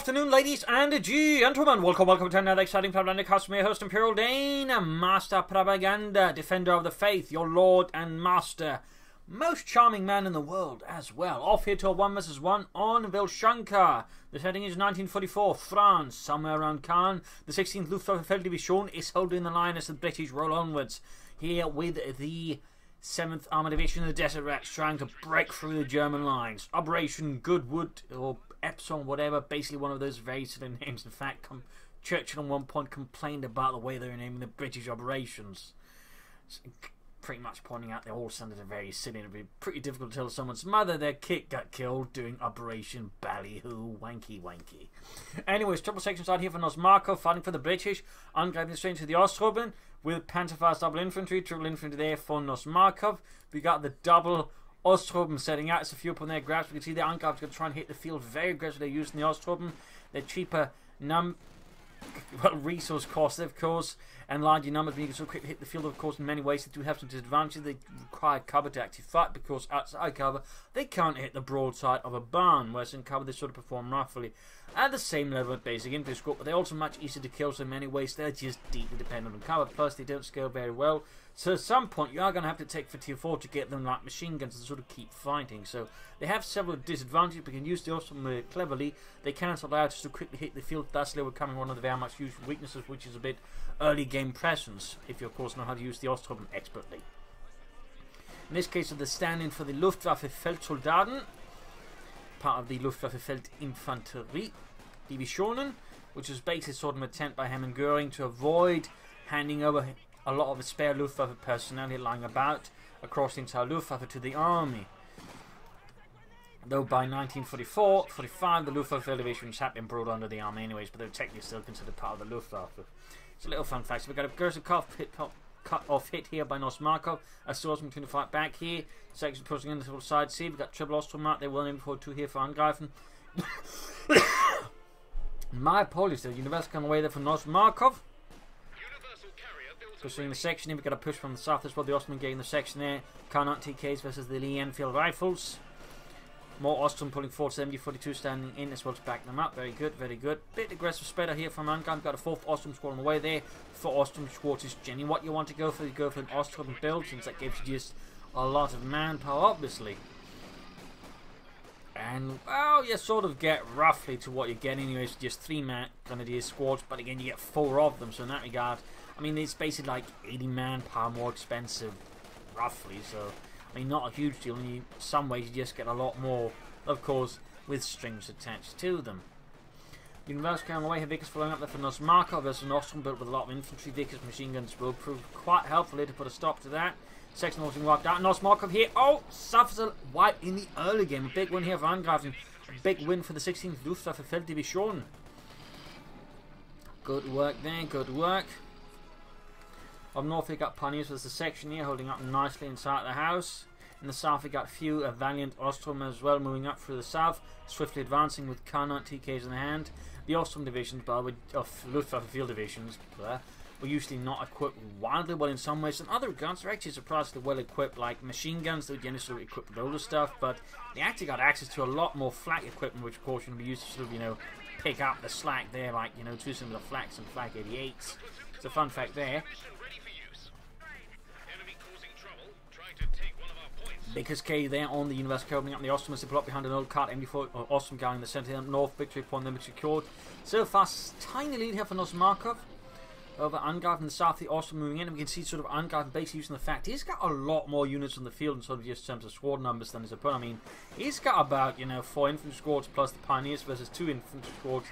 afternoon, ladies and gentlemen. Welcome to another exciting Propagandacast. I'm your host, Imperial Dane, Master Propaganda, Defender of the Faith, your Lord and Master. Most charming man in the world as well. Off here to a 1 vs 1 on VIlshanka. The setting is 1944, France, somewhere around Caen. The 16th Luftwaffe Division is holding the line as the British roll onwards. Here with the 7th Armored Division of the Desert Rats trying to break through the German lines. Operation Goodwood, or Epsom, whatever, basically one of those very silly names. In fact, Churchill at one point complained about the way they were naming the British operations. Pretty much pointing out they all sounded very silly. It would be pretty difficult to tell someone's mother their kid got killed doing Operation Ballyhoo Wanky Wanky. Anyways, triple section side here for Nosmarkov, fighting for the British. Angreifen straight to the Osttruppen with Panzerfaust double infantry, triple infantry there for Nosmarkov. We got the double Osttruppen setting out. It's a few up on their grabs. We can see the Angreifen's going to try and hit the field very aggressively. They're using the Osttruppen. They're cheaper resource cost, of course, and larger numbers, but you can so quickly hit the field, of course, in many ways. They do have some disadvantages. They require cover to actually fight, because outside cover, they can't hit the broadside of a barn, whereas in cover, they sort of perform roughly at the same level of basic infantry score, but they're also much easier to kill, so in many ways, they're just deeply dependent on cover. Plus, they don't scale very well, so at some point, you are going to have to take for tier 4 to get them like machine guns to sort of keep fighting. So they have several disadvantages, but can use the Osttruppen cleverly. They can't allow to cquickly hit the field, thus overcoming one of the very much used weaknesses, which is a bit early game presence, if you of course know how to use the Osttruppen expertly. In this case, they're standing for the Luftwaffe Feldsoldaten, part of the Luftwaffe Feldinfanterie Divisionen, which is basically sort of an attempt by Hermann Göring to avoid handing over a lot of the spare Luftwaffe personnel here lying about across the entire Luftwaffe to the army. Though by 1944-45, the Luftwaffe divisions had been brought under the army anyways, but they were technically still considered part of the Luftwaffe. It's a little fun fact. So we've got a Gersakov cut off hit here by Nosmarkov. A swordsman between the fight back here. Section pushing in the side C. We've got triple Osttruppen out there, well named for 2 here for Angreifen. My apologies, the Universal on the way there for Nosmarkov. Pushing the section here, we've got a push from the south as well. The Ottoman getting the section there. Carnot TKs versus the Lee Enfield rifles. More Osttruppen pulling forward, 70-42 standing in as well to back them up. Very good, very good. Bit aggressive spreader here from Angreifen. Got a 4th Osttruppen squad on the way there. 4 Osttruppen squads is generally what you want to go for. You go for an Osttruppen build, since that gives you just a lot of manpower, obviously. And, well, you sort of get roughly to what you get anyways, just 3 Grenadier squads, but again, you get 4 of them, so in that regard, I mean, it's basically like 80 manpower more expensive, roughly, so, I mean, not a huge deal. In some ways, you just get a lot more, of course, with strings attached to them. Universal on the way here, Vickers following up there for Nosmarkov. There's an Osttruppen built with a lot of infantry. Vickers machine guns will prove quite helpful to put a stop to that. Section also wiped out. Nosmarkov here, suffers a wipe in the early game. A big win here for Angreifen. A big win for the 16th Luftwaffe Felddivision. Good work there, good work. Up north we got Pioneers with the section here, holding up nicely inside the house. In the south we got a few valiant Osttruppen as well, moving up through the south, swiftly advancing with Carnot TKs in the hand. The Osttruppen divisions, of Luftwaffe field divisions, were usually not equipped wildly well in some ways. In other regards, they're actually surprisingly well equipped, like machine guns. They were generally sort of equipped with older stuff, but they actually got access to a lot more flak equipment, which of course can be used to sort of, pick up the slack there, like, two similar flaks and flak 88s. It's a fun fact there. Because K there on the Universal opening up the Osttruppen, they pull up behind an old cart, MD4 Osttruppen guy in the centre, north victory point them secured. So far, tiny lead here for Nosmarkov. Over Angreifen in the south, the Osttruppen moving in, and we can see sort of Angreifen basically using the fact he's got a lot more units on the field in sort of just terms of squad numbers than his opponent. I mean, he's got about, 4 infantry squads plus the Pioneers versus 2 infantry squads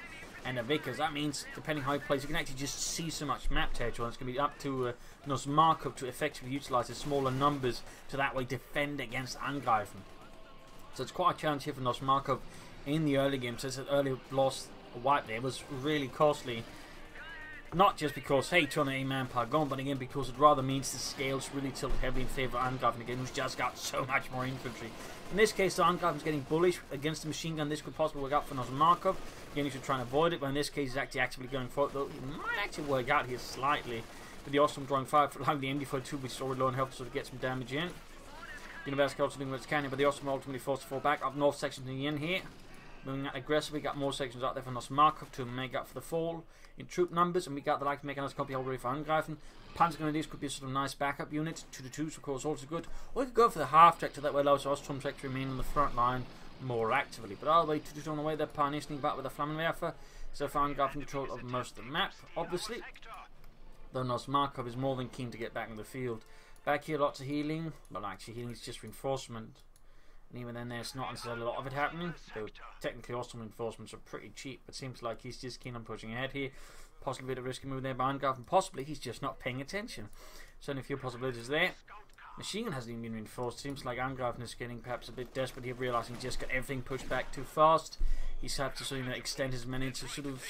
and the Vickers. That means, depending how he plays, you can actually just see so much map territory. It's going to be up to Nosmarkov to effectively utilise his smaller numbers to that way defend against Angreifen. So it's quite a challenge here for Nosmarkov in the early game. So it's an early loss, wipe there was really costly. Not just because, hey, 280 manpower gone, but again because it rather means the scales really tilt heavily in favour of Angreifen again, who's just got so much more infantry. In this case, the Angreifen's getting bullish against the machine gun. This could possibly work out for Nosmarkov. Again, he should try and avoid it, but in this case, he's actually actively going for it, though it might actually work out here slightly. With the Osttruppen drawing fire for allowing the MD42, which is already low in health, to sort of get some damage in. Universal also doing what it's can, but the Osttruppen ultimately forced to fall back. Up north section to the end here. Moving out aggressively, we got more sections out there for Nosmarkov to make up for the fall in troop numbers, and we got the like mechanized copy already for Angreifen. Panzergrenadiers could be a sort of nice backup unit. 2-2s, of course, also good. Or we could go for the half-track to that way allows Osttruppen to remain on the front line more actively. But all the way 2-2 on the way, they're pioneers sneaking back with a Flammenwerfer. So far, Angreifen control of most of the map, obviously. Though Nosmarkov is more than keen to get back in the field. Back here, lots of healing. Well, actually, healing is just reinforcement. And even then, there's not necessarily a lot of it happening. Though technically, Osttruppen reinforcements are pretty cheap. But seems like he's just keen on pushing ahead here. Possibly a bit of risky move there by Angreifen. Possibly he's just not paying attention. Certainly a few possibilities there. Machine gun hasn't even been reinforced. Seems like Angreifen is getting perhaps a bit desperate here, realising he just got everything pushed back too fast. He's had to sort of extend his men into sort of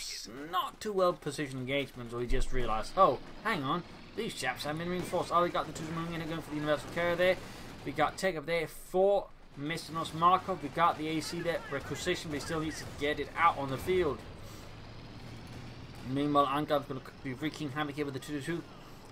not too well positioned engagements, or he just realised, oh, hang on, these chaps haven't been reinforced. Oh, we got the 2 moving in and going for the universal carrier there. We got take up there for Mr. Nosmarkov. We got the AC there, requisition, but he still needs to get it out on the field. Meanwhile, Angreifen is going to be wreaking havoc here with the 2-2.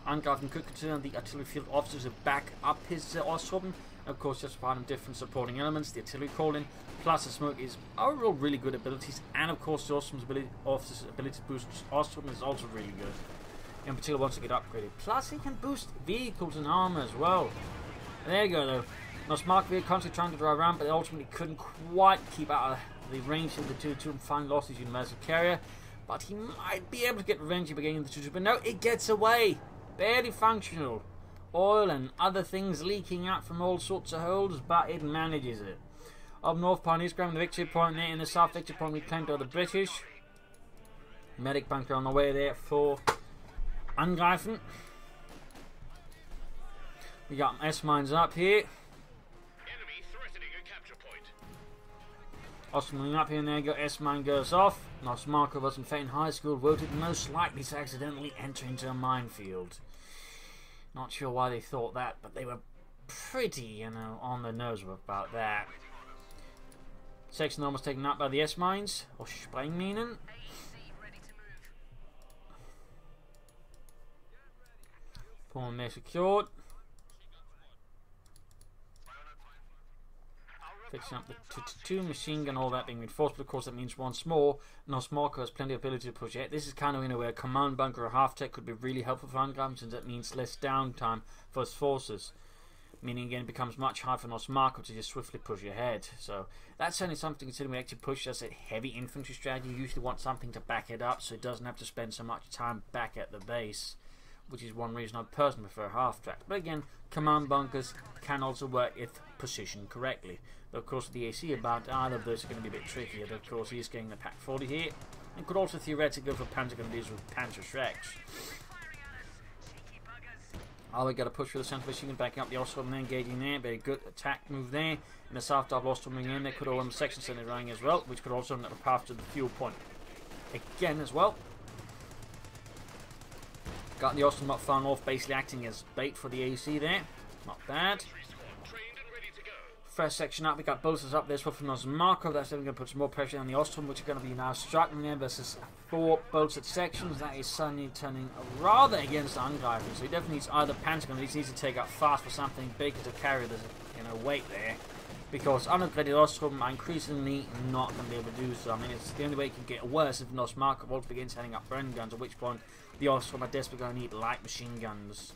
Angreifen could consider the artillery field officers to back up his Osttruppen. Of course, just part of different supporting elements, the artillery calling, plus the smoke is overall really good abilities, and of course the officer's ability to boost Osttruppen is also really good. In particular, once they get upgraded. Plus, he can boost vehicles and armor as well. There you go, though. Nosmarkov constantly trying to drive around, but they ultimately couldn't quite keep out of the range of the 2-2 and finally lost his universal carrier. But he might be able to get revenge by getting the 2-2, but no, it gets away. Barely functional. Oil and other things leaking out from all sorts of holes, but it manages it. Up north, pioneers grabbing the victory point there. In the south, victory point reclaimed by the British. Medic bunker on the way there for Angreifen. We got S-mines up here. Enemy threatening a capture point. Osttruppen up here, and there you go. S-mine goes off. Nosmarkov was in fact in high school voted most likely to accidentally enter into a minefield. Not sure why they thought that, but they were pretty, you know, on the nose about that. Section almost taken out by the S-mines, or Sprengminen. Pulling there secured. Fixing up the 2-2 machine gun, all that being reinforced, but of course that means once more Nosmarkov has plenty of ability to push ahead. This is kind of in a way a command bunker or half-tech could be really helpful for Angreifen, since that means less downtime for his forces. Meaning again it becomes much harder for Nosmarkov to just swiftly push ahead. So that's certainly something considering we actually push as a heavy infantry strategy. You usually want something to back it up so it doesn't have to spend so much time back at the base. Which is one reason I personally prefer half-track. But again, command bunkers can also work if positioned correctly. But of course with the AC about either of those are going to be a bit trickier. But of course he is getting the Pack 40 here. And could also theoretically go for Panzergrenadiers with Panzer Shreks. Oh, we got to push for the central machine and backing up the Osttruppen there, engaging there. Very good attack move there. In the south, double Osttruppen in there. Could all on the section center running as well, which could also open up a path to the fuel point again as well. Got the Osttruppen up far north, basically acting as bait for the AC there. Not bad. First section up, we got bolsters up there as well from Nosmarkov. That's definitely going to put some more pressure on the Osttruppen, which are going to be now struggling there versus 4 bolstered sections. That is suddenly turning rather against Angreifen. So he definitely needs either Panzergrenadiers, he needs to take up fast for something bigger to carry the weight there. Because unupgraded Osttruppen are increasingly not going to be able to do so. I mean, it's the only way it can get worse if Nosmarkov also begins setting up Bren guns, at which point the Osttruppen are desperately going to need light machine guns.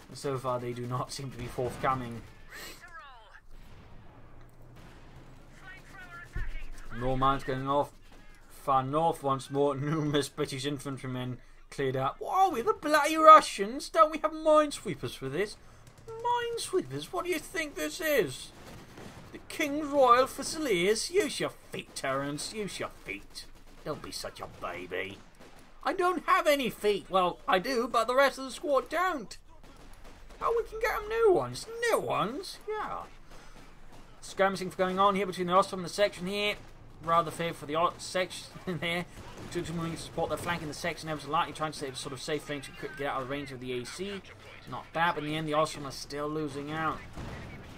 And so far they do not seem to be forthcoming. More mines going off. Far north once more, numerous British infantrymen cleared out. Whoa, we're the bloody Russians! Don't we have minesweepers for this? Minesweepers? What do you think this is? The King's Royal Fusiliers? Use your feet, Terence. Use your feet. Don't be such a baby. I don't have any feet. Well, I do, but the rest of the squad don't. Oh, we can get them new ones. New ones? Yeah. Skirmishing going on here between the Osttruppen and the section here. Rather fair for the section there. 2-2 moving to support their flank in the section. Ever so lightly trying to save sort of safe range to get out of the range of the AC. Not bad, but in the end the Osttruppen are still losing out.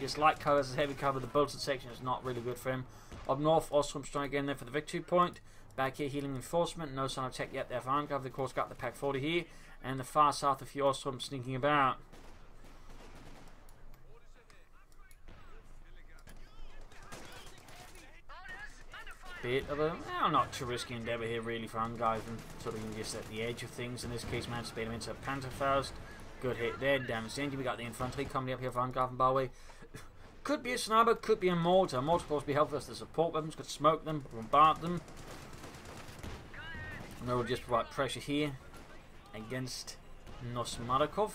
This light cover as heavy cover, the bolted section is not really good for him. Up north, Osttruppen trying again there for the victory point. Back here, healing reinforcement. No sign of tech yet there for Angreifen. Of course, got the Pack 40 here. And the far south, a few Osttruppen sneaking about. bit of a, well, not too risky endeavour here really for Angreifen. Sort of just at the edge of things. In this case, managed to bait him into a Panzerfaust. Good hit there, damage danger. We got the infantry coming up here for Angreifen, by the way. Could be a sniper, could be a mortar. Mortar supposed to be helpful as the support weapons. Could smoke them, bombard them. And they will just provide pressure here against Nosmarkov.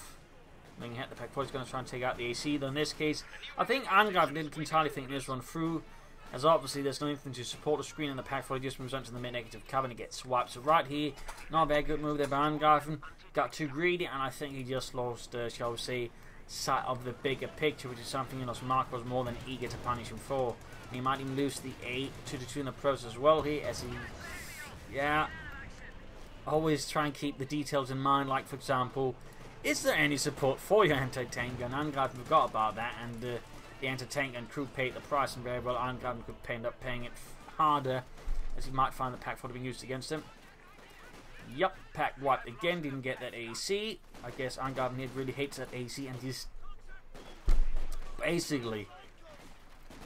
Making hit the Pack 4 is going to try and take out the AC, though in this case, I think Angreifen didn't entirely think this run through, as obviously there's no infantry to support the screen, and the Pack 4 just moves on to the mid-negative cover and it gets swiped. So right here, not a very good move there by Angreifen. Got too greedy, and I think he just lost, shall we say, sight of the bigger picture, which is something Nosmarkov was more than eager to punish him for. And he might even lose the 8-2-2 in the process as well here, as he, yeah, always try and keep the details in mind, like for example, is there any support for your anti-tank gun? Angreifen forgot about that, and the anti-tank gun crew paid the price, and very well Angreifen could end up paying it harder, as he might find the Pack 4 being used against him. Yup, Pack wiped again, didn't get that AC. I guess Angreifen really hates that AC, and just basically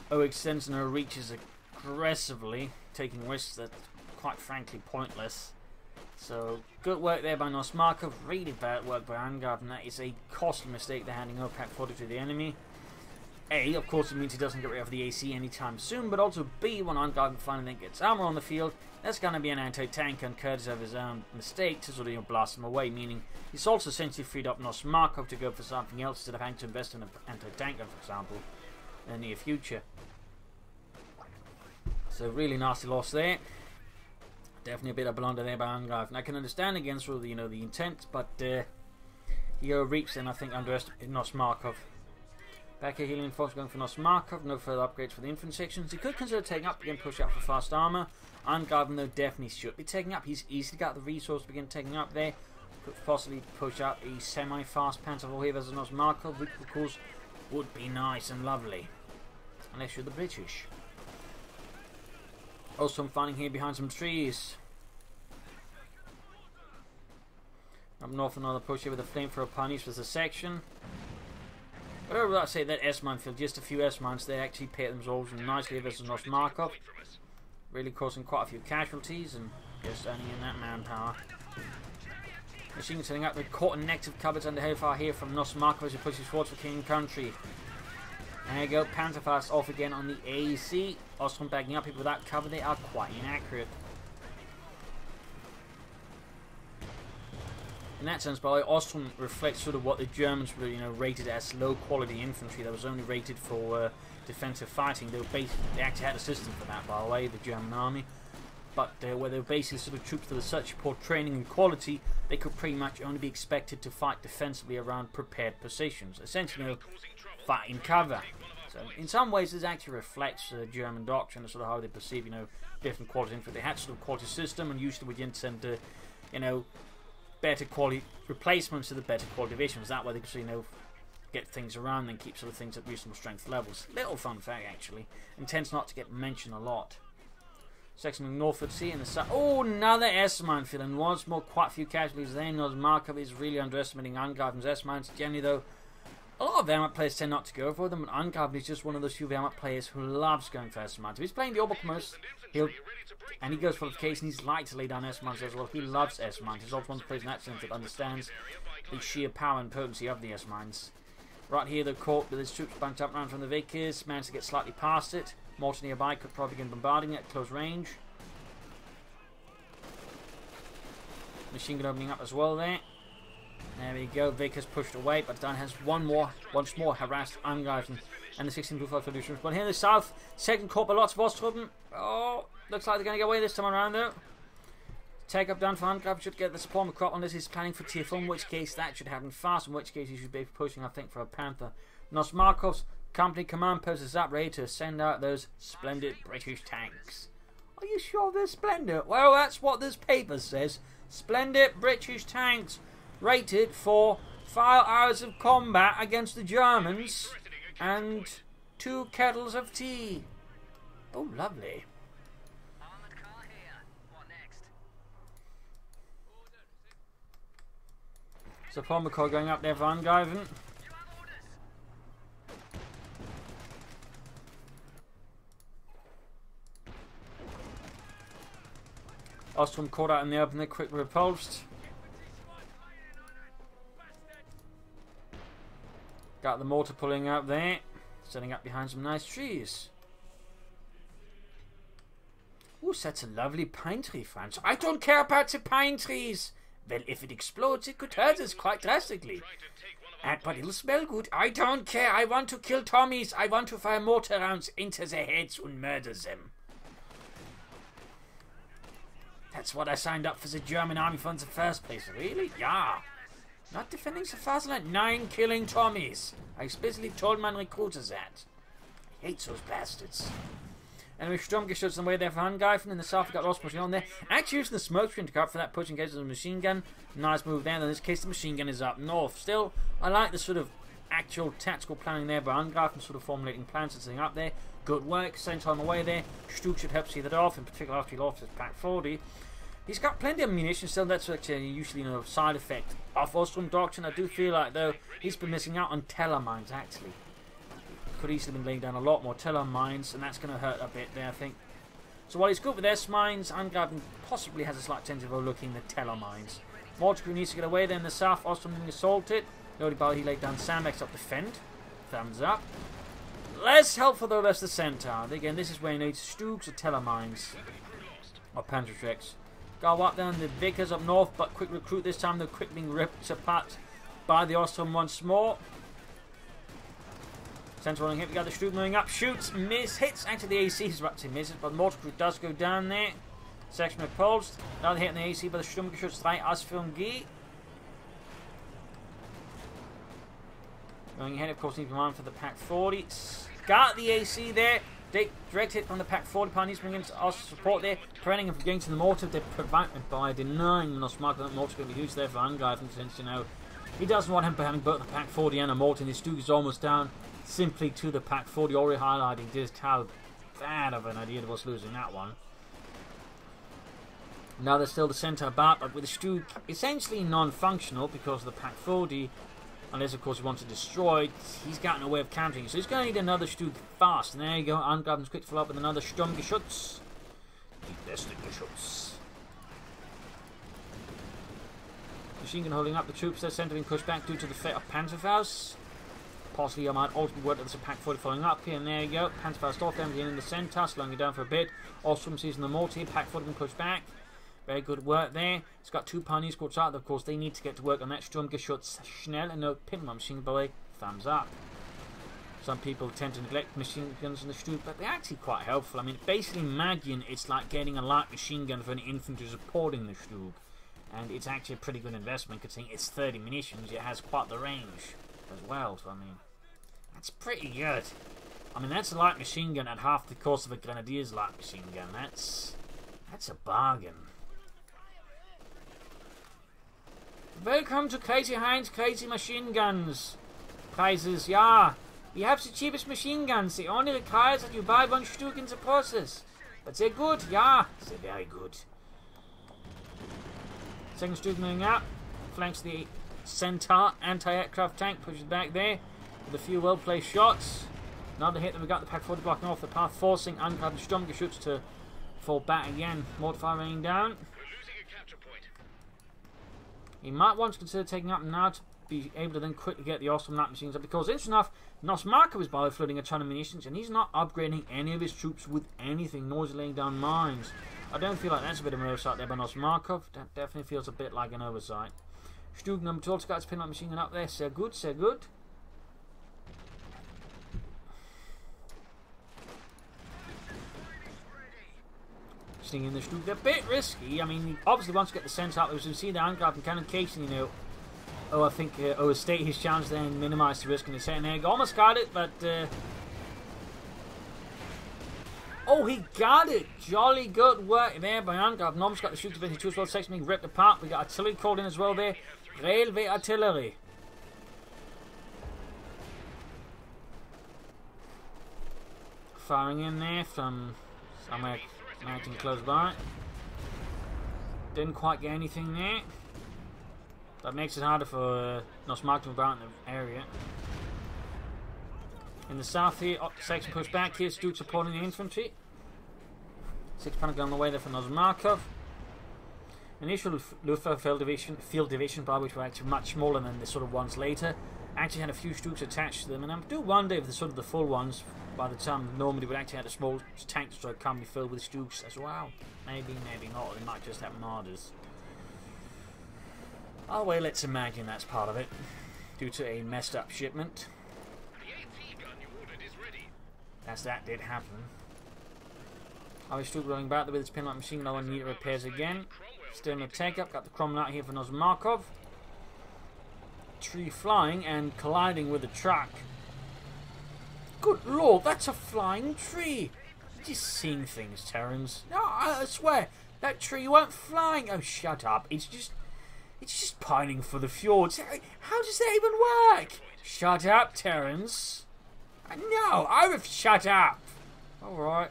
extends no reaches aggressively, taking risks that quite frankly pointless. So, good work there by Nosmarkov, really bad work by Angreifen. That is a costly mistake, they're handing over Pack 40 to the enemy. A, of course, it means he doesn't get rid of the AC anytime soon, but also B, when Angreifen finally gets armor on the field, that's going to be an anti-tank and courtesy of his own mistake to sort of blast him away, meaning he's also essentially freed up Nosmarkov to go for something else instead of having to invest in an anti-tank gun, for example, in the near future. So, really nasty loss there. Definitely a bit of blunder there by Angreifen. I can understand against all the, the intent, but he reaps and I think underestimated Nosmarkov. Back here, healing force going for Nosmarkov. No further upgrades for the infantry sections. He could consider taking up, begin push up for fast armor. Angreifen, though, definitely should be taking up. He's easily got the resource to begin taking up there. Could possibly push up a semi-fast Panzer here versus Nosmarkov, which of course would be nice and lovely, unless you're the British. Also, I'm finding here behind some trees. Up north, another push here with a flamethrower punish for the section. But I would say that S-mine field, just a few S-mines, they actually pay themselves nicely versus Nosmarkov. Really causing quite a few casualties and just earning in that manpower. Machine setting up the caught and negative cupboards under hellfire here from Nosmarkov as he pushes forward for King and Country. There you go, Panzerfaust off again on the AC. Osttruppen backing up people without cover, they are quite inaccurate. In that sense, by the way, Osttruppen reflects sort of what the Germans were, rated as low quality infantry that was only rated for defensive fighting. They actually had a system for that, by the way, the German army. But where they were basically sort of troops that were such poor training and quality, they could pretty much only be expected to fight defensively around prepared positions. Essentially, fight in cover. So in some ways, this actually reflects the German doctrine, sort of how they perceive, different quality infantry. They had sort of quality system, and usually would send, better quality replacements to the better quality divisions. That way they could, get things around and keep sort of things at reasonable strength levels. Little fun fact, actually, and tends not to get mentioned a lot. Section Norfolk Sea in the south. Oh, another S-mine field, and once more, quite a few casualties there. Nosmarkov is really underestimating Angreifen's S-mines. Generally, though, a lot of Wehrmacht players tend not to go for them, but Angreifen is just one of those few Wehrmacht players who loves going for S-mines. If he's playing the Oberkommers, and he goes for the case, and he's like to lay down S-mines as well. He loves S-mines. He's also one of the players in that sense that understands the sheer power and potency of the S-mines. Right here, the court with his troops banked up around from the Vickers, managed to get slightly past it. Mortar nearby could probably begin bombarding it at close range. Machine gun opening up as well there. There we go, Vickers pushed away, but Dan has once more harassed Angreifen and the 16 Blue Solutions. But here in the south, second corps by lots of Osttruppen. Oh, looks like they're going to get away this time around though. Take up down for Angreifen, should get the support crop unless he's planning for tier 4, in which case that should happen fast, in which case he should be pushing, I think, for a Panther. Nosmarkov's company command post is up ready to send out those splendid British tanks. Are you sure they're splendid? Well, that's what this paper says. Splendid British tanks rated for 5 hours of combat against the Germans and 2 kettles of tea. Oh, lovely. So Pomacor going up there for Angreifen. Osttruppen caught out in the open, they're quickly repulsed. Got the mortar pulling out there, setting up behind some nice trees. Ooh, that's a lovely pine tree, Franz. I don't care about the pine trees. Well, if it explodes, it could hurt us quite drastically. But it'll smell good. I don't care. I want to kill Tommies. I want to fire mortar rounds into their heads and murder them. That's what I signed up for the German army for in the first place. Really? Yeah. Not defending the fatherland. 9 killing Tommies. I explicitly told my recruiters that. I hate those bastards. Enemy Sturmgeschütz on the way there for Angreifen. In the south, we got lost pushing on there. Actually using the smoke screen to cover for that push in case of the machine gun. Nice move there. In this case, the machine gun is up north. Still, I like the sort of actual tactical planning there by Angreifen, sort of formulating plans and setting up there. Good work. Same time away there. Stug should help see that off, in particular after he lost his Pack 40. He's got plenty of munitions still. That's actually usually a side effect of Osttruppen Doctrine. I do feel like, though, he's been missing out on teller mines, actually. Could easily been laying down a lot more teller mines, and that's going to hurt a bit there, I think. So while he's good with S mines, Angreifen possibly has a slight tendency of overlooking the teller mines. Mortar crew needs to get away there in the south. Osttruppen being assaulted. The only bar he laid down sandbags up defend. Thumbs up. Less help for the rest of the centaur. Again, this is where he needs Stugs or teller mines. Or Panzerschrecks. Go up down the Vickers up north, but quick recruit this time. They're quickly being ripped apart by the Osttruppen once more. Center rolling hit, we got the Stug moving up, shoots, miss, hits, actually the AC is about to misses, but the mortar crew does go down there. Section repulsed, another hit in the AC by the Sturmgeschütz 3 Ausführung G. Going ahead, of course, need to mind for the Pack 40. Got the AC there, direct hit from the Pack 40, Pioneers bringing in us support there, preventing him from getting to the mortar. They're prevented by denying Nosmarkov that mortar's going to be used there for Angreifen, since, you know, he doesn't want him having both the Pack 40 and a mortar, and his Stug is almost down. Simply to the Pack 40, already highlighting just how bad of an idea it was losing that one. Now there's still the center back, but with the Stug essentially non-functional because of the Pack 40, unless of course he wants to destroy it, he's got no way of countering. So he's going to need another Stug fast. And there you go, Angreifen's quick to follow up with another Sturmgeschütz. Die beste Geschütz. Machine gun holding up the troops, they're centering push back due to the fate of Panzerfaust. Possibly I might ultimately work with the Pack 40 following up here, and there you go. Panzerfaust off, emptying in the center, slowing it down for a bit. Osttruppen seizing the mortar, Pack 40 can push back. Very good work there. It's got 2 Pioneer squads out, of course they need to get to work on that Sturmgeschütz schnell, and no pin my machine gun, thumbs up. Some people tend to neglect machine guns in the Stug, but they're actually quite helpful. I mean, basically imagine it's like getting a light machine gun for an infantry supporting the Stug. And it's actually a pretty good investment, considering it's 30 munitions, it has quite the range as well, so I mean, that's pretty good. I mean, that's a light machine gun at half the cost of a Grenadier's light machine gun. That's a bargain. Welcome to Crazy Heinz Crazy Machine Guns. Prices, yeah. We have the cheapest machine guns. They only require that you buy 1 Stug in the process. But they're good, yeah. They're very good. Second Stug moving up. Flanks the Centaur anti-aircraft tank, pushes back there with a few well-placed shots. Another hit that we got the Pack 40 blocking off the path, forcing Angreifen Sturmgeschütz to fall back again. Mortar fire raining down. We're losing a capture point. He might want to consider taking up now to be able to then quickly get the Osttruppen light machines up, because interesting enough, Nosmarkov is bio-flooding a ton of munitions and he's not upgrading any of his troops with anything, nor is he laying down mines. I don't feel like that's a bit of an oversight there by Nosmarkov. That definitely feels a bit like an oversight. Stug number 2 also got his pin light machine gun up there. So good, so good. Stinging the Stug, they're a bit risky. I mean, he obviously wants to get the sense out, as you see the Angreifen kind of casing, you know, I think overstate his chance there and minimise the risk in the second egg. Almost got it, but oh, he got it! Jolly good work there by Angreifen. Almost got the shoot division 2 as well. Section being ripped apart. We got artillery called in as well there. Railway artillery. Firing in there from somewhere mounting close by. Didn't quite get anything there. That makes it harder for Nosmarkov to move out in the area. In the south here, section pushed back here, Stug supporting the infantry. 6 panic on the way there for Nosmarkov. Initial Luftwaffe field division, by which were actually much smaller than the sort of ones later, actually had a few Stuks attached to them, and I do wonder if the sort of the full ones, by the time normally would actually have a small tank destroyer company filled with Stuks as well. Maybe, maybe not. They might just have Marders. Oh well, let's imagine that's part of it, due to a messed up shipment. As that did happen. I was still running back there with its pinlock machine gun and need repairs again. Still in the take up, got the Cromwell out here for Nosmarkov. Tree flying and colliding with the truck. Good lord, that's a flying tree! Just seeing things, Terrans. No, I swear, that tree weren't flying. Oh, shut up. It's just pining for the fjords. How does that even work? Shut up, Terrans. No, shut up. Alright.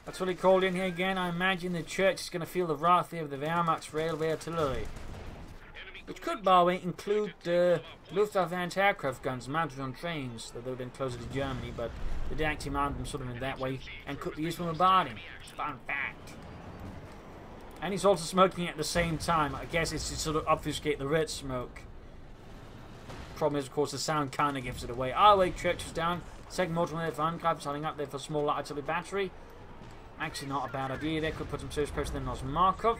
That's what he called in here again. I imagine the church is going to feel the wrath of the Wehrmacht's railway artillery. Which could, by the way, include the Luftwaffe anti-aircraft guns mounted on trains, though they would then closer to Germany, but they did actually mount them sort of in that way and could be used for bombarding. Fun fact. And he's also smoking at the same time. I guess it's to sort of obfuscate the red smoke. Problem is, of course, the sound kind of gives it away. Our way, church is down. Second mortar there for Angreifen, starting up there for a small light artillery battery. Actually, not a bad idea. They could put some serious pressure on Nosmarkov.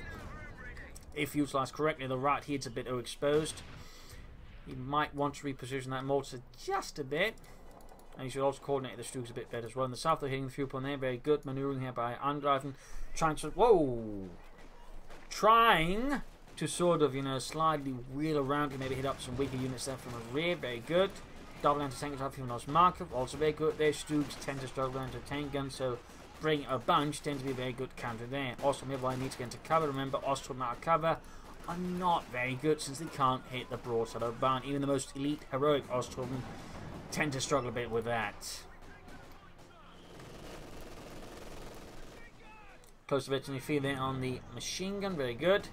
If utilised correctly, the right here's a bit overexposed. You might want to reposition that mortar just a bit. And you should also coordinate the Stuks a bit better as well. In the south, they're hitting the fuel point there. Very good. Manoeuvring here by Angreifen. Trying to sort of, you know, slightly wheel around and maybe hit up some weaker units there from the rear. Very good. Double anti-tank up from Nosmarkov. Also very good. Their Stuks tend to struggle anti-tank guns, so bring a bunch tends to be a very good counter there. Also, Midway needs to get into cover. Remember, Osttruppen out of cover are not very good since they can't hit the broadside of the barn. Even the most elite, heroic Osttruppen tend to struggle a bit with that. Close to it, and you feel it on the machine gun. Very good.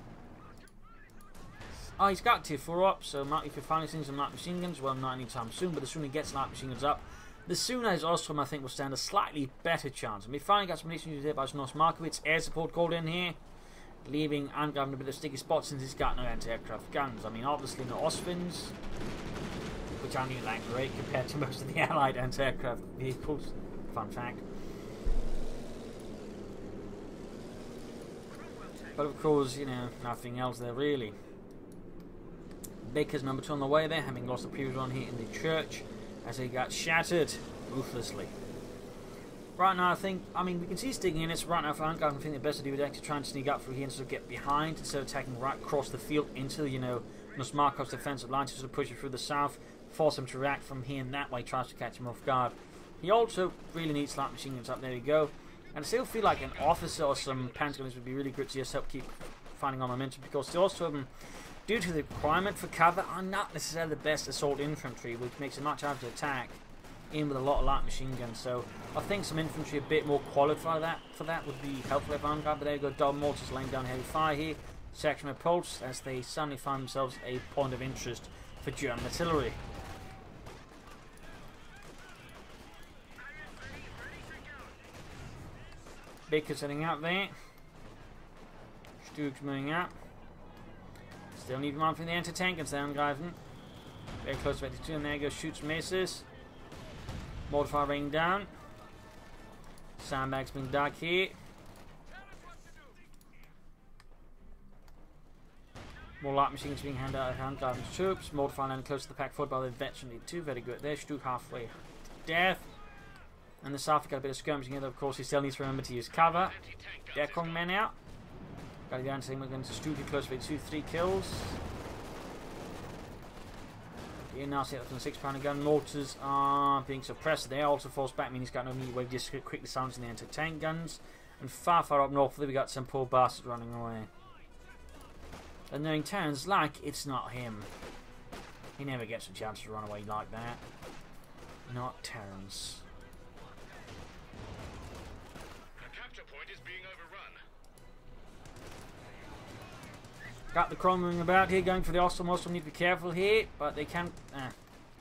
Oh, he's got tier 4 up, so if you're finally seeing some light machine guns, well, not anytime soon, but the sooner he gets light machine guns up, the sooner his Osttruppen, I think, will stand a slightly better chance. And we finally got some munitions used here by Nosmarkov. Air support called in here, leaving Angreifen a bit of sticky spot since he's got no anti-aircraft guns. I mean, obviously no Ostvins, which aren't even that great compared to most of the Allied anti-aircraft vehicles. Fun fact. But of course, you know, nothing else there really. Baker's number 2 on the way there, having lost the previous one here in the church, as he got shattered ruthlessly. Right now, I mean, we can see sticking in. It's right now for Angreifen. I think the best idea would actually try and sneak up through here and sort of get behind instead of attacking right across the field into, you know, Nosmarkov's defensive line to sort of push it through the south, force him to react from here, and that way tries to catch him off guard. He also really needs light machine guns up. There we go. And I still feel like an officer or some pentagonist would be really good to just help keep finding on momentum, because they also, due to the requirement for cover, are not necessarily the best assault infantry, which makes it much harder to attack in with a lot of light machine guns. So I think some infantry a bit more qualified for that would be helpful if Vanguard. But there you go, double mortars laying down heavy fire here. Section repulse as they suddenly find themselves a point of interest for German artillery. Baker's heading out there. Stuks moving up. Still need one from the anti-tank and Angreifen. Very close to 82, and there goes, shoots, misses. Mortar fire raining down. Sandbags being dug here. More light machines being handed out of Angreifen's troops. Mortar fire landing close to the pack forward by the veteran 2. Very good there. Stuk halfway to death. And the south got a bit of skirmishing here, though, of course. He still needs to remember to use cover. Dekong men out. Got to go into we're going to Stuk close to 2-3 kills. Here now, see that from the 6-pounder gun. Mortars are being suppressed. They are also forced back, meaning he's got no need way just quickly silencing the anti-tank guns. And far up north, we got some poor bastards running away. And knowing Terrans like it's not him. He never gets a chance to run away like that. Not Terrans. Got the Chrome moving about here, going for the Osttruppen. Osttruppen need to be careful here, but they can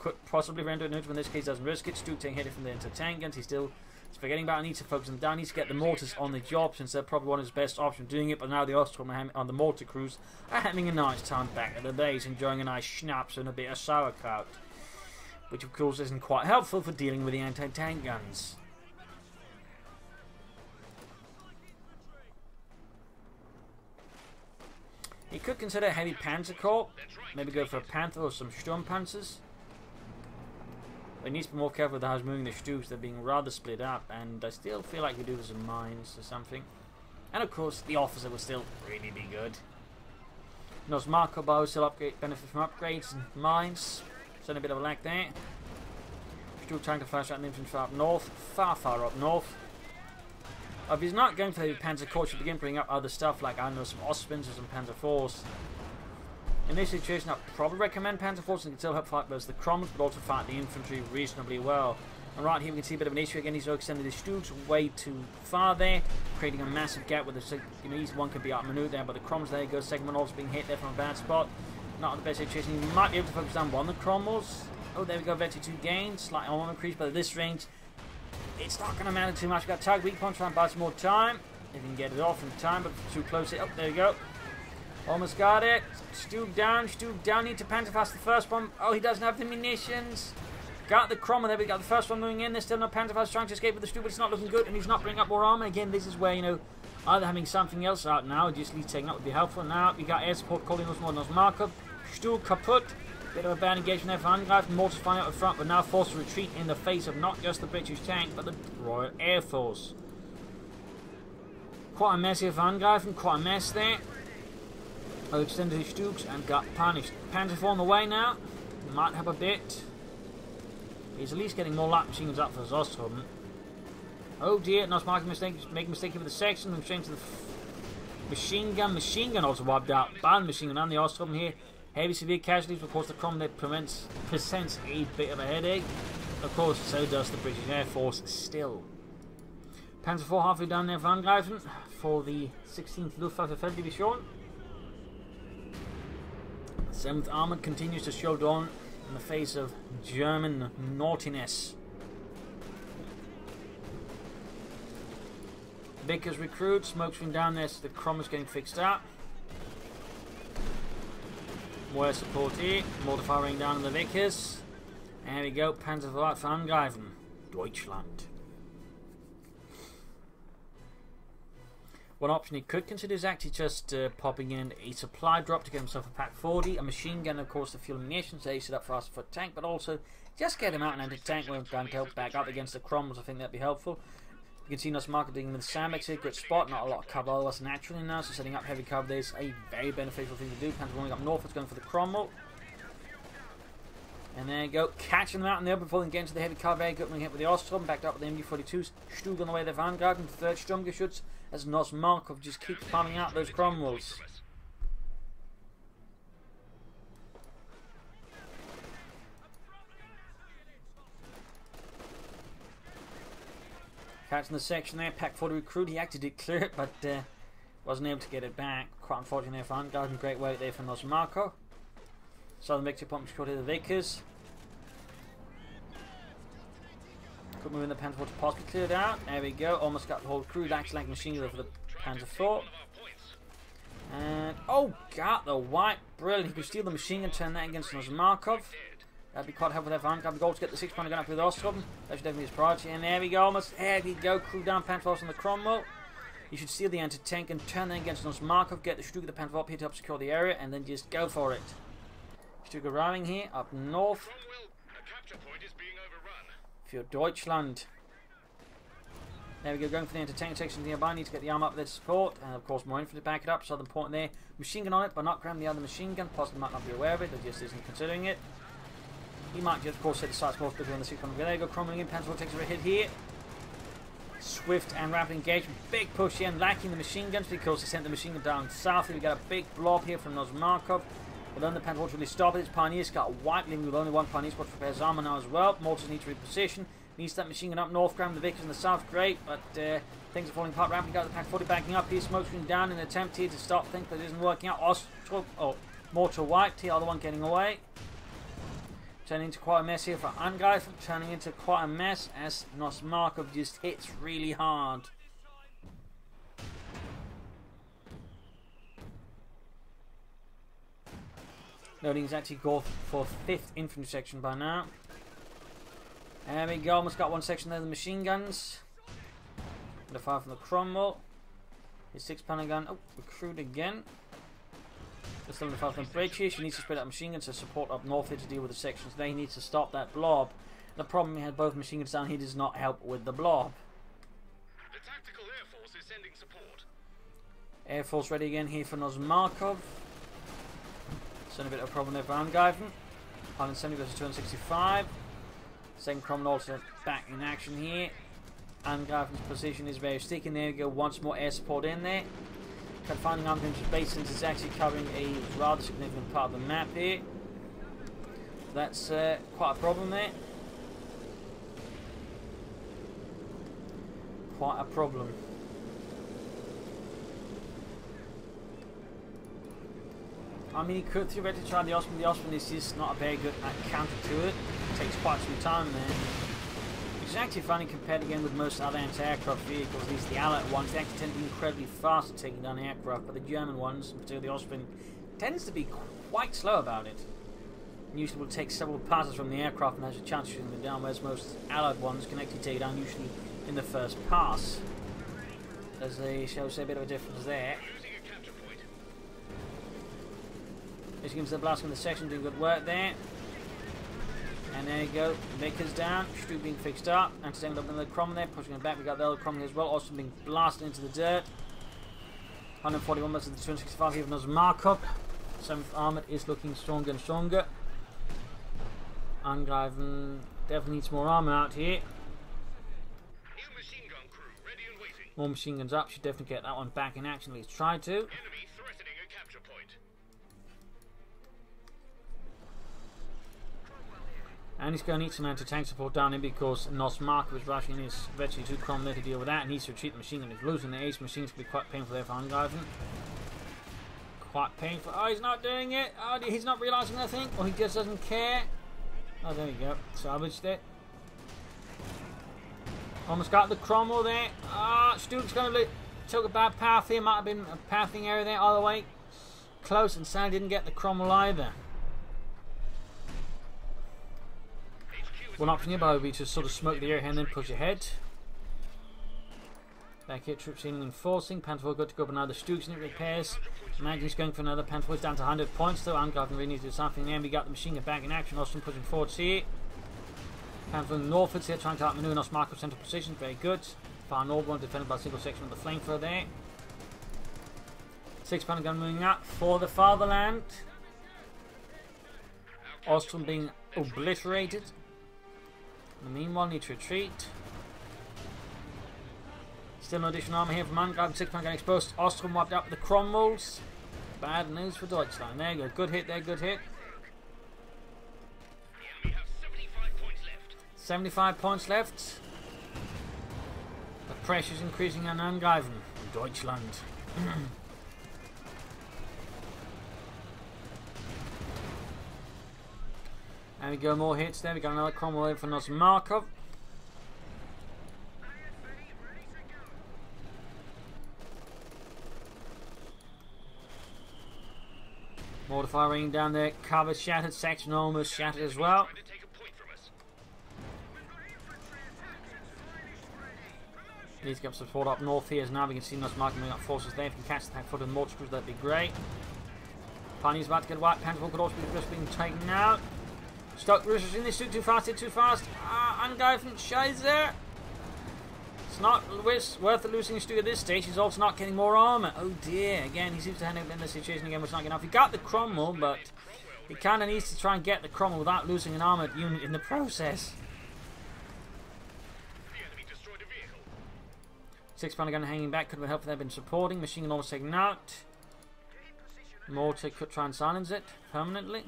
could possibly render it neutral. In this case, doesn't risk it. Stuk taking hit from the anti-tank guns. He still He's forgetting about it. Needs to focus on down. Needs to get the mortars on the job, since they're probably one of his best options doing it. But now the Osttruppen on the mortar crews are having a nice time back at the base, enjoying a nice schnapps and a bit of sauerkraut, which of course isn't quite helpful for dealing with the anti-tank guns. He could consider a heavy Panzer Corps, maybe go for a Panther or some Sturmpanzers. But he needs to be more careful with how he's moving the Stuks. They're being rather split up, and I still feel like we do with some mines or something. And of course, the officer will still really be good. Nosmarkov will still benefit from upgrades and mines. Certainly a bit of a lack there. Still trying to flash out an infantry up north, far up north. If he's not going for the Panzer Corps, should begin bringing up other stuff like, I don't know, some Ostspins or some Panzer Force. In this situation, I'd probably recommend Panzer Force and can still help fight both the Cromwells, but also fight the infantry reasonably well. And right here we can see a bit of an issue again. He's extended his Stuks way too far there, creating a massive gap with the, easy one could be outmaneuvered there, but the Cromwells, there you go, second one also being hit there from a bad spot. Not in the best situation. He might be able to focus down one of the Cromwells. Oh, there we go, Vector 2 gains, slight armor increase, but at this range, it's not going to matter too much. We've got target weak point, try and buy some more time. If you can get it off in time, but too close it. Oh, there we go. Almost got it. Stug down, need to Panzerfaust the first one. Oh, he doesn't have the munitions. Got the Cromwell there, we got the first one moving in. There's still no Panzerfaust trying to escape with the Stug, but it's not looking good, and he's not bringing up more armor. Again, this is where, you know, either having something else out now, or just at least taking up would be helpful. Now, we got air support calling us more Nosmarkov. Stug kaput. Bit of a bad engagement there for Angreifen. Mortars flying out the front, but now forced to retreat in the face of not just the British tank, but the Royal Air Force. Quite a mess here for Angreifen, quite a mess there. Oh, extended his Stuks and got punished. Panzer IV on the way now. Might help a bit. He's at least getting more light machine guns up for his Osttruppen. Oh dear, Nosmarkov making a mistake here with the section. And straight to the machine gun. Machine gun also wiped out. Bad machine gun on the Osttruppen here. Heavy severe casualties, of course the Cromwell presents a bit of a headache. Of course, so does the British Air Force still. Panzer IV halfway down there for Angreifen for the 16th Luftwaffe Felddivision. 7th Armoured continues to show down in the face of German naughtiness. Vickers recruit, smoke screen down there, so the Cromwell's getting fixed up. More support here, mortar firing down on the Vickers. There we go, Panzer IV for Angreifen. Deutschland. One option he could consider is actually just popping in a supply drop to get himself a Pack 40, a machine gun, of course, the fuel and munitions, so he's set up faster for a tank, but also just get him out an anti-tank with him to help back up against the Cromwells. I think that'd be helpful. You can see Nosmarkov doing with the Sandbags here, good spot, not a lot of cover otherwise naturally now, so setting up heavy cover there is a very beneficial thing to do. Panzer rolling up north, it's going for the Cromwell. And there you go, catching them out in the open before they get into the heavy cover. Very good hit with the Osttruppen, backed up with the MG42s. Stug on the way, the Vanguard, and the 3rd Sturmgeschütz as Nosmarkov just keeps palming out those Cromwells. Catching the section there, Pack 40 recruit, he actually did clear it, but wasn't able to get it back. Quite unfortunate there for Vanguard, and great work there for Nosmarkov. Southern Victory Pump scored here the Vickers. Could move in the Panzer IV to possibly clear it out. There we go, almost got the whole crew. Actually like machine gun for the Panzer IV. And oh, got the white, brilliant. He could steal the machine gun, turn that against Nosmarkov. That'd be quite helpful there for Vanguard. The goal to get the 6-pounder gun up with Osttruppen. That should definitely be his priority. And there we go, almost. There we go, crew down Panzer IV on the Cromwell. You should steal the anti-tank and turn that against Nosmarkov. Get the Stug of the Panzer IV here to help secure the area, and then just go for it. Stug arriving here up north. For Deutschland. There we go, going for the anti-tank section nearby. Need to get the arm up there to support, and of course more infantry to back it up. Southern point there. Machine gun on it, but not grabbing the other machine gun. Possibly might not be aware of it, or just isn't considering it. He might just, of course, set the sights more quickly on the 6-pounder. There you go, Cromwell in. Panzer IV takes a hit here. Swift and rapid engagement. Big push in, lacking the machine guns because he sent the machine gun down south. We got a big blob here from Nosmarkov. But then the Panzer IV really stopped it. His Pioneers got wiped, leaving with only one Pioneer squad for repairs armor now as well. Mortars need to reposition. Needs that machine gun up north, grabbing the Vickers in the south. Great, but things are falling apart rapidly. Got the Pack 40 backing up here. Smoke screen down in an attempt here to stop things, but it isn't working out. Mortar wiped here, other one getting away. Turning into quite a mess here for Angreifen. Turning into quite a mess as Nosmarkov just hits really hard. Loading is actually go for 5th infantry section by now. There we go, almost got one section there, the machine guns. The fire from the Cromwell. His 6-pounder gun. Oh, recruit again. There's still in the fire from the bridge here. She needs to spread out machine guns to support up north here to deal with the sections. There he needs to stop that blob. The problem, he had both machine guns down. He does not help with the blob. The tactical air force is sending support. Air force ready again here for Nosmarkov. Still a bit of a problem there for Angreifen. 170 versus 265. Second Cromwell also back in action here. Angreifen's position is very sticky. There we go, once more air support in there. Confining Angreifen's base since it's actually covering a rather significant part of the map here. That's quite a problem there. Quite a problem. I mean, he could theoretically try the Osttruppen. The Osttruppen is just not a very good counter to it. It takes quite some time there. Which is actually funny compared again with most other anti-aircraft vehicles. At least the Allied ones, they actually tend to be incredibly fast at taking down aircraft, but the German ones, particularly the Osttruppen, tends to be quite slow about it. And usually will take several passes from the aircraft and has a chance of shooting them down, whereas most Allied ones can actually take it down usually in the first pass. There's a, shall we say, a bit of a difference there. As you can see, the blast in the section doing good work there. And there you go, Vickers down, Stu being fixed up, and staying up another Cromwell there, pushing it back. We got the other Cromwell as well, also being blasted into the dirt. 141 versus the 265 here with Nosmarkov. 7th Armoured is looking stronger and stronger. Angreifen definitely needs more armour out here. New machine gun crew ready and waiting. More machine guns up, should definitely get that one back in action, at least try to. Enemy threatening a capture point. And he's going to need some anti-tank support down here because Nosmarkov is rushing in his virtually 2 Cromwell there to deal with that, and needs to retreat the machine gun. He's losing the ace machines, can be quite painful there for Angreifen. Quite painful. Oh, he's not doing it. Oh, he's not realising anything, or he just doesn't care. Oh, there we go. Salvaged it. Almost got the Cromwell there. Ah, Stu's going to took a bad path here. Might have been a pathing area there all the way close, and sadly didn't get the Cromwell either. One option here would be to sort of smoke the area and then push ahead. Back here, troops in enforcing. Panzer good to go, but now the Stu's in repairs. Magnus going for another. Panzer down to 100 points though. Angreifen really needs to do something there. We got the machine gun back in action. Austin pushing forwards here. Panzer northwards here, trying to outmaneuver Nosmarkov central position. Very good. Far north one defended by a single section of the flamethrower there. 6-pounder gun moving up for the fatherland. Osttruppen being obliterated. In the meanwhile, need to retreat. Still no additional armor here from Angreifen. 6-pounder gun exposed. Osttruppen wiped out with the Cromwells. Bad news for Deutschland. There you go. Good hit there, good hit. The enemy have 75 points left. 75 points left. The pressure's increasing on Angreifen. Deutschland. There we go, more hits there. We got another Cromwell in for Nosmarkov. Mortar fire raining down there. Cover shattered. Section almost shattered as well. Trying to take a point from us. Needs to get some support up north here as now we can see Nosmarkov moving up forces there. If you can catch the back foot of the mortar crews, that'd be great. Pioneer's about to get wiped. Panzer could also be just being taken out. Stuck Russians in this too fast, too fast. Angreifen, Scheiße. It's not worth losing Stu at this stage. He's also not getting more armour. Oh dear, again, he seems to end up in the situation again, which is not good enough. He got the Cromwell, but he kind of needs to try and get the Cromwell without losing an armoured unit in the process. The enemy destroyed a vehicle. 6-pounder gun hanging back, could have been helpful. They've been supporting. Machine gun almost taken out. Mortar could try and silence it permanently.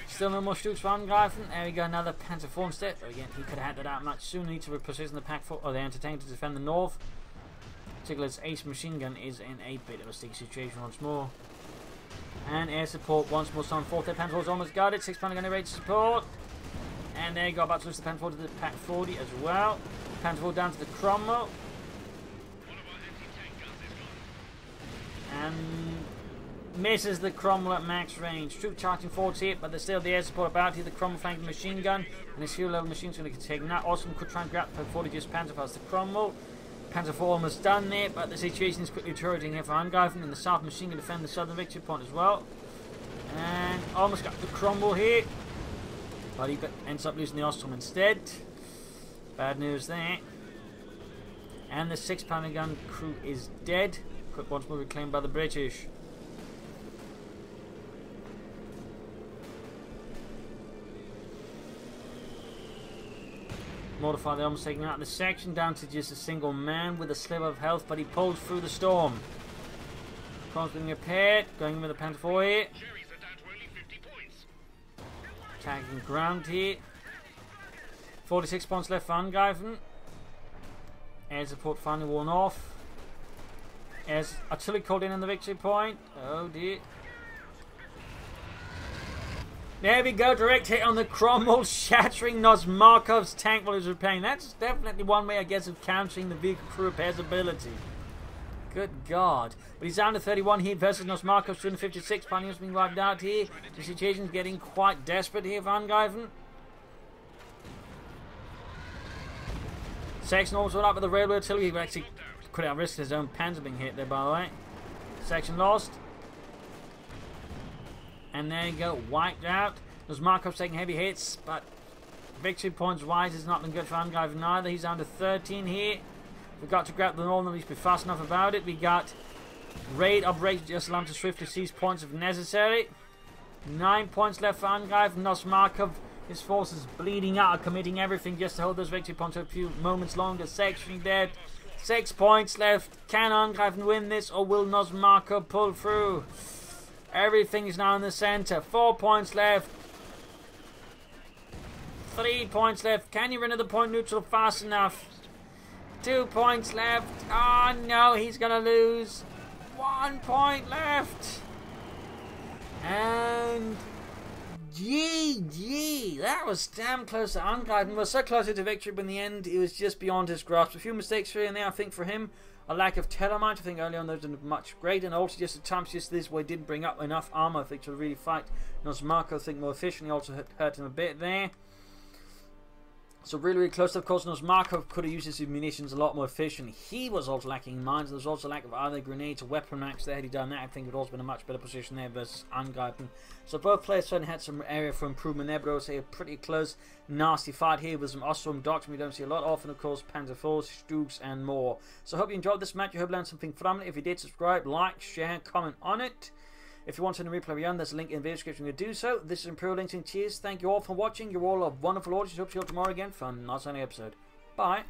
Still no more Stu's for Angreifen. There we go, another Panzer IV instead. But again, he could have had that out much sooner. Need to reposition the pack or the anti-tank to defend the north. Particularly its ace machine gun is in a bit of a sticky situation once more. And air support once more. Some 4th Panzer IV almost got it. 6 Panzer gun ready to support. And there you go. About to lose the Panzer IV to the Pak 40 as well. Panzer IV down to the Cromwell. And misses the Cromwell at max range. Troop charging forwards here, but there's still the air support about here. The Cromwell flanking the machine gun. And his fuel level machine's going to take that. Osttruppen could try and grab the 40 just Panzer past the Cromwell. Panzer IV almost done there, but the situation is quickly deteriorating here for Angreifen, and the south machine can defend the southern victory point as well. And almost got the Cromwell here, but he ends up losing the Osttruppen instead. Bad news there. And the 6 Panzer gun crew is dead. Quick once more reclaimed by the British. Mortified, they're almost taking out the section down to just a single man with a sliver of health, but he pulls through the storm. Cromwell's being repaired, going in with the Panzer IV here. Tagging ground here. 46 points left for Angreifen. Air support finally worn off. As artillery called in on the victory point. Oh dear. There we go, direct hit on the Cromwell, shattering Nosmarkov's tank while he was repairing. That's definitely one way, I guess, of countering the vehicle crew repair's ability. Good God. But he's down to 31 here versus Nosmarkov's 256. Pioneers being wiped out here. The situation's getting quite desperate here for Angreifen. Section almost went up with the railway artillery. He actually could have risked his own panzer being hit there, by the way. Section lost. And there you go, wiped out. Nosmarkov's taking heavy hits, but victory points wise has not been good for Angreifen either. He's down to 13 here. We've got to grab the northern, at least be fast enough about it. We got raid operation just allowed to swiftly seize points if necessary. 9 points left for Angreifen. Nosmarkov, his forces bleeding out, are committing everything just to hold those victory points for a few moments longer. Section dead. 6 points left. Can Angreifen win this, or will Nosmarkov pull through? Everything is now in the center. 4 points left. 3 points left. Can you run to the point neutral fast enough? 2 points left. Oh no, he's gonna lose. 1 point left. And GG. That was damn close to Angreifen. We were so close to victory, but in the end, it was just beyond his grasp. A few mistakes here and there, I think, for him. A lack of Telemite, I think early on those didn't much great, and also just at times just this way didn't bring up enough armor, I think, to really fight Nosmarkov, I think, more efficiently. Also hurt him a bit there. So really close. Of course, Nosmarkov could have used his munitions a lot more efficiently. He was also lacking in mines. There was also a lack of either grenades or weapon racks there. Had he done that, I think it would also been a much better position there versus Angreifen. So both players certainly had some area for improvement there, but I would say a pretty close, nasty fight here with some Osttruppen Doctrine we don't see a lot of, and of course Panzer IV, Stugs, and more. So I hope you enjoyed this match. I hope you learned something from it. If you did, subscribe, like, share, comment on it. If you want to replay beyond, there's a link in the video description to do so. This is Imperial Links and cheers. Thank you all for watching. You're all a wonderful audience. Hope to see you all tomorrow again for another episode. Bye.